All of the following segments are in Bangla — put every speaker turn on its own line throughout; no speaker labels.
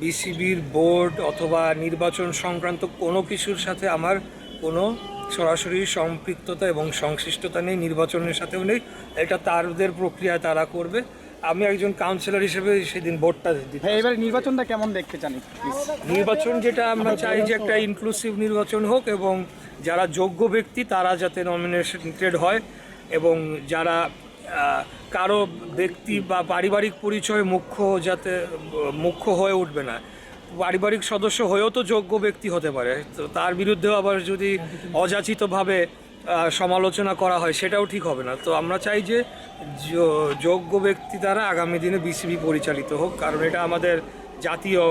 বিসিবির বোর্ড অথবা নির্বাচন সংক্রান্ত কোনো কিছুর সাথে আমার কোনো সরাসরি সম্পৃক্ততা এবং সংশ্লিষ্টতা নেই, নির্বাচনের সাথেও নেই। এটা তাদের প্রক্রিয়া, তারা করবে। আমি একজন কাউন্সিলর হিসেবে সেদিন ভোটটা দিই।
হ্যাঁ, এবার নির্বাচনটা কেমন দেখতে চান?
নির্বাচন যেটা আমরা চাই যে একটা ইনক্লুসিভ নির্বাচন হোক এবং যারা যোগ্য ব্যক্তি তারা যাতে নমিনেটেড হয় এবং যারা কারো ব্যক্তি বা পারিবারিক পরিচয় মুখ্য হয়ে উঠবে না। পারিবারিক সদস্য হয়েও তো যোগ্য ব্যক্তি হতে পারে, তো তার বিরুদ্ধেও আবার যদি অযাচিতভাবে সমালোচনা করা হয় সেটাও ঠিক হবে না। তো আমরা চাই যে যোগ্য ব্যক্তি দ্বারা আগামী দিনে বিসিবি পরিচালিত হোক, কারণ এটা আমাদের জাতীয়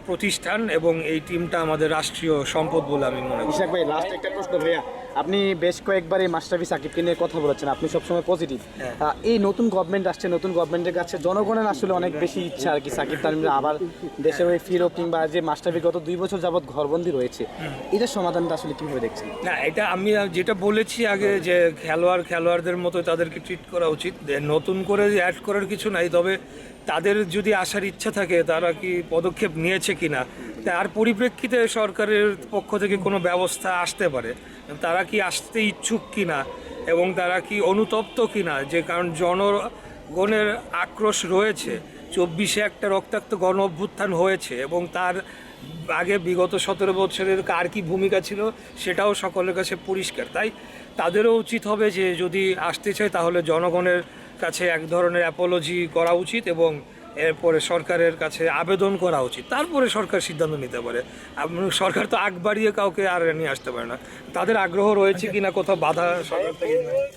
প্রতিষ্ঠান এবং এই টিমটা আমাদের রাষ্ট্রীয় সম্পদ বলে আমি মনে করি।
ইশাক ভাই, লাস্ট একটা প্রশ্ন ভাইয়া, আপনি বেশ কয়েকবার এই মাশরাফি সাকিবকে নিয়ে কথা বলেছেন, আপনি সবসময় পজিটিভ। এই নতুন গভর্নমেন্ট আসছে, নতুন গভর্নমেন্টের কাছে জনগণের আসলে অনেক বেশি ইচ্ছা আর কি সাকিব তামিমরা আবার দেশের হয়ে ফিরো, কিংবা যে মাশরাফি গত 2 বছর যাবৎ ঘরবন্দি রয়েছে, এটার সমাধানটা আসলে কিভাবে দেখছেন?
না, এটা আমি যেটা বলেছি আগে যে খেলোয়াড়দের মতো তাদেরকে ট্রিট করা উচিত, নতুন করে অ্যাড করার কিছু নাই। তবে তাদের যদি আসার ইচ্ছা থাকে তারা কি পদক্ষেপ নিয়েছে কিনা, তার পরিপ্রেক্ষিতে সরকারের পক্ষ থেকে কোনো ব্যবস্থা আসতে পারে। তারা কি আসতে ইচ্ছুক কিনা এবং তারা কি অনুতপ্ত কিনা, যে কারণ জনগণের আক্রোশ রয়েছে। 24-এ একটা রক্তাক্ত গণ অভ্যুত্থান হয়েছে এবং তার আগে বিগত 17 বছরের কার কি ভূমিকা ছিল সেটাও সকলের কাছে পরিষ্কার। তাই তাদেরও উচিত হবে যে যদি আসতে চায় তাহলে জনগণের কাছে এক ধরনের অ্যাপোলজি করা উচিত এবং এরপরে সরকারের কাছে আবেদন করা উচিত, তারপরে সরকার সিদ্ধান্ত নিতে পারে। সরকার তো আগ বাড়িয়ে কাউকে আর নিয়ে আসতে পারে না। তাদের আগ্রহ রয়েছে কিনা, কোথাও বাধা সরকার থেকে